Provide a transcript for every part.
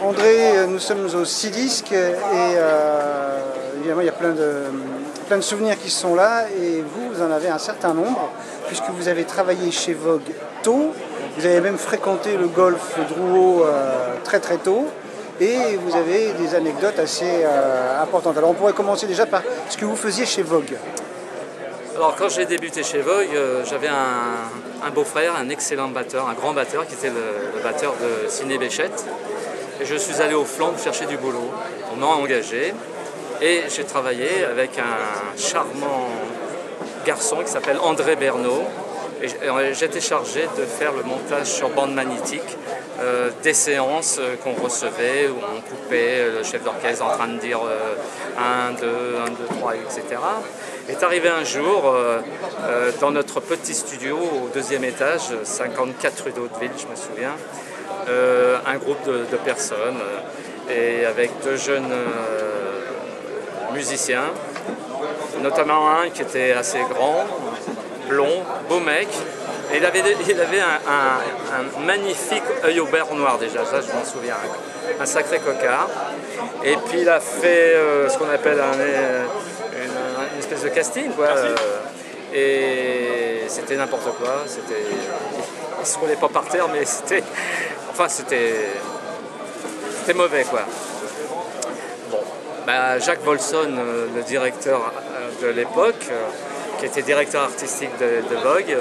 André, nous sommes au 6 disques et évidemment il y a plein de souvenirs qui sont là et vous en avez un certain nombre puisque vous avez travaillé chez Vogue tôt, vous avez même fréquenté le golf Drouot très très tôt et vous avez des anecdotes assez importantes. Alors on pourrait commencer déjà par ce que vous faisiez chez Vogue. Alors quand j'ai débuté chez Vogue, j'avais un beau-frère, un excellent batteur, un grand batteur qui était le batteur de Ciné Béchette. Et je suis allé au Flandre chercher du boulot. On m'a engagé et j'ai travaillé avec un charmant garçon qui s'appelle André Bernot. Et j'étais chargé de faire le montage sur bande magnétique des séances qu'on recevait, où on coupait le chef d'orchestre en train de dire 1, 2, 1, 2, 3, etc. Est arrivé un jour dans notre petit studio au 2e étage, 54 rue d'Hauteville, je me souviens, un groupe de personnes et avec 2 jeunes musiciens, notamment un qui était assez grand, blond, beau mec, et il avait un magnifique œil au beurre noir déjà, ça je m'en souviens, un sacré cocard. Et puis il a fait ce qu'on appelle une espèce de casting, quoi. Et c'était n'importe quoi, il ne se roulait pas par terre, mais c'était mauvais, quoi. Bon, bah, Jacques Volson, le directeur de l'époque, qui était directeur artistique de Vogue,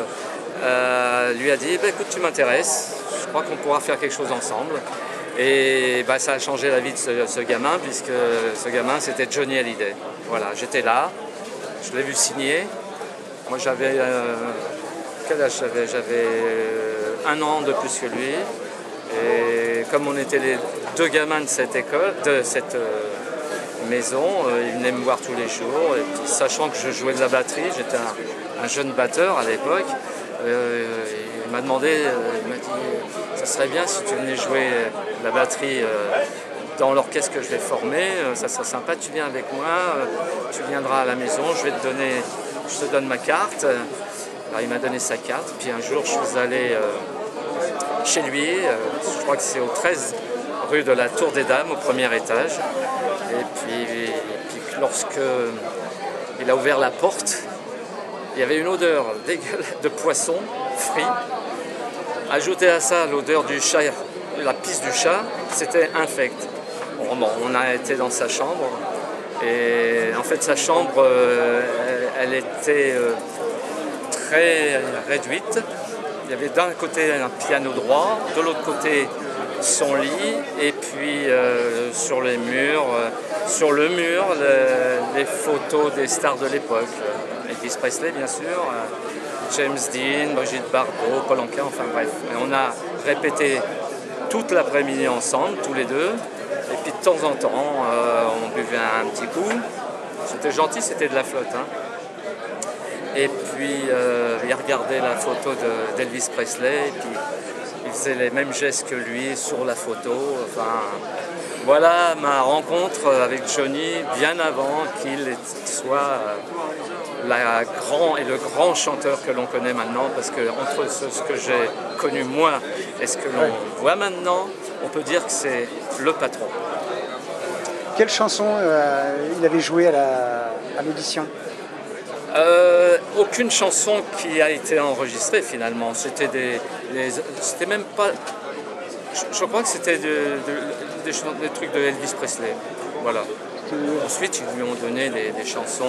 lui a dit bah, écoute, tu m'intéresses, je crois qu'on pourra faire quelque chose ensemble. Et bah, ça a changé la vie de ce gamin, puisque ce gamin c'était Johnny Hallyday. Voilà, j'étais là, je l'ai vu signer. Moi j'avais quel âge j'avais? J'avais 1 an de plus que lui. Et comme on était les 2 gamins de cette école, de cette maison, il venait me voir tous les jours. Et puis, sachant que je jouais de la batterie, j'étais un jeune batteur à l'époque. Il m'a demandé, il m'a dit, ça serait bien si tu venais jouer de la batterie dans l'orchestre que je vais former, ça serait sympa, tu viens avec moi, tu viendras à la maison, je te donne ma carte. Alors, il m'a donné sa carte, puis un jour je suis allé chez lui, je crois que c'est au 13 rue de la Tour des Dames, au 1er étage. Et puis lorsque il a ouvert la porte, il y avait une odeur dégueulasse de poisson frit. Ajouté à ça l'odeur du chat, la pisse du chat, c'était infect. Bon, on a été dans sa chambre et en fait sa chambre, elle était très réduite. Il y avait d'un côté un piano droit, de l'autre côté son lit, et puis sur le mur, les photos des stars de l'époque. Elvis Presley, bien sûr, James Dean, Brigitte Bardot, Paul Anka, enfin bref. Et on a répété toute l'après-midi ensemble, tous les deux, et puis de temps en temps, on buvait un petit coup. C'était gentil, c'était de la flotte, hein. Et puis il regardait la photo d'Elvis Presley, et puis il faisait les mêmes gestes que lui sur la photo. Enfin, voilà ma rencontre avec Johnny bien avant qu'il soit le grand chanteur que l'on connaît maintenant, parce que entre ce que j'ai connu moi et ce que l'on voit maintenant, on peut dire que c'est le patron. Quelle chanson il avait joué à l'audition? Aucune chanson qui a été enregistrée finalement. C'était c'était même pas. Je crois que c'était des trucs de Elvis Presley. Voilà. Ensuite, ils lui ont donné des chansons,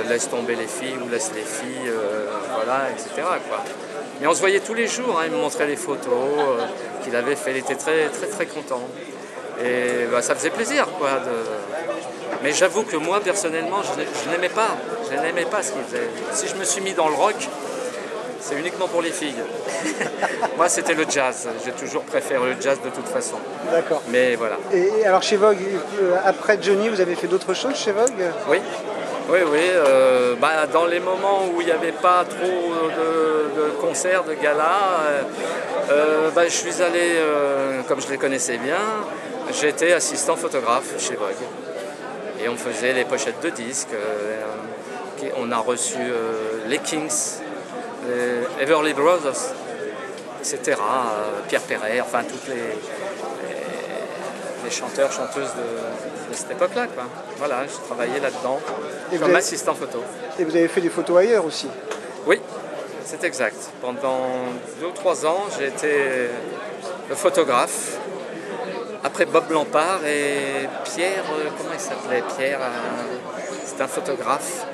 Laisse tomber les filles ou Laisse les filles, voilà, etc., quoi. Mais on se voyait tous les jours, hein, il me montrait les photos qu'il avait fait. Il était très, très, très content. Et bah, ça faisait plaisir, quoi. Mais j'avoue que moi, personnellement, je n'aimais pas. Je n'aimais pas ce qu'il faisait. Si je me suis mis dans le rock, c'est uniquement pour les filles. Moi, c'était le jazz. J'ai toujours préféré le jazz de toute façon. D'accord. Mais voilà. Et alors chez Vogue, après Johnny, vous avez fait d'autres choses chez Vogue? Oui. Oui. Bah, dans les moments où il n'y avait pas trop de concerts, de galas, bah, je suis allé, comme je les connaissais bien, j'étais assistant photographe chez Vogue. Et on faisait les pochettes de disques. On a reçu les Kings, les Everly Brothers. etc. Pierre Perret, enfin toutes les chanteurs, chanteuses de cette époque-là, quoi. Voilà, j'ai travaillé là-dedans comme assistant photo. Et vous avez fait des photos ailleurs aussi? Oui, c'est exact. Pendant 2 ou 3 ans, j'ai été le photographe. Après Bob Lampard et Pierre, comment il s'appelait? Pierre, c'est un photographe.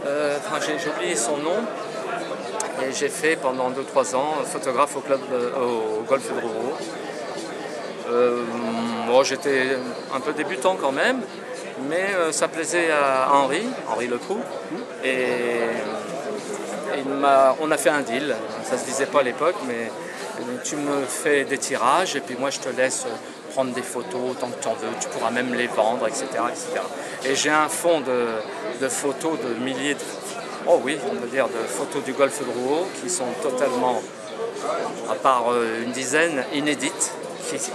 Enfin, j'ai oublié son nom. Et j'ai fait pendant 2 ou 3 ans photographe au Golfe de Rouault. Bon, j'étais un peu débutant quand même, mais ça plaisait à Henri Leproux. Et on a fait un deal, ça ne se disait pas à l'époque, mais tu me fais des tirages et puis moi je te laisse prendre des photos autant que tu en veux, tu pourras même les vendre, etc. etc. Et j'ai un fonds de photos de milliers on peut dire de photos du Golfe de Rouault qui sont totalement, à part une dizaine, inédites,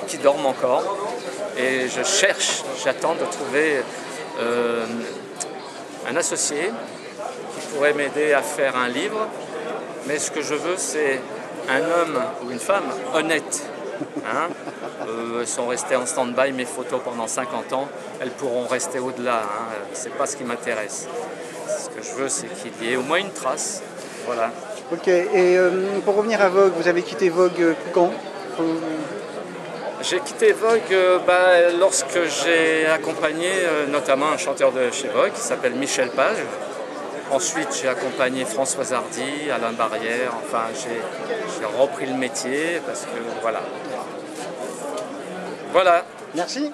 qui dorment encore. Et j'attends de trouver un associé qui pourrait m'aider à faire un livre. Mais ce que je veux, c'est un homme ou une femme honnête. Hein. Elles sont restées en stand-by, mes photos, pendant 50 ans. Elles pourront rester au-delà. Hein. C'est pas ce qui m'intéresse. Ce que je veux, c'est qu'il y ait au moins une trace. Voilà. Ok. Et pour revenir à Vogue, vous avez quitté Vogue quand? J'ai quitté Vogue lorsque j'ai accompagné notamment un chanteur de chez Vogue qui s'appelle Michel Page. Ensuite, j'ai accompagné Françoise Hardy, Alain Barrière. Enfin, j'ai repris le métier parce que voilà. Voilà. Merci.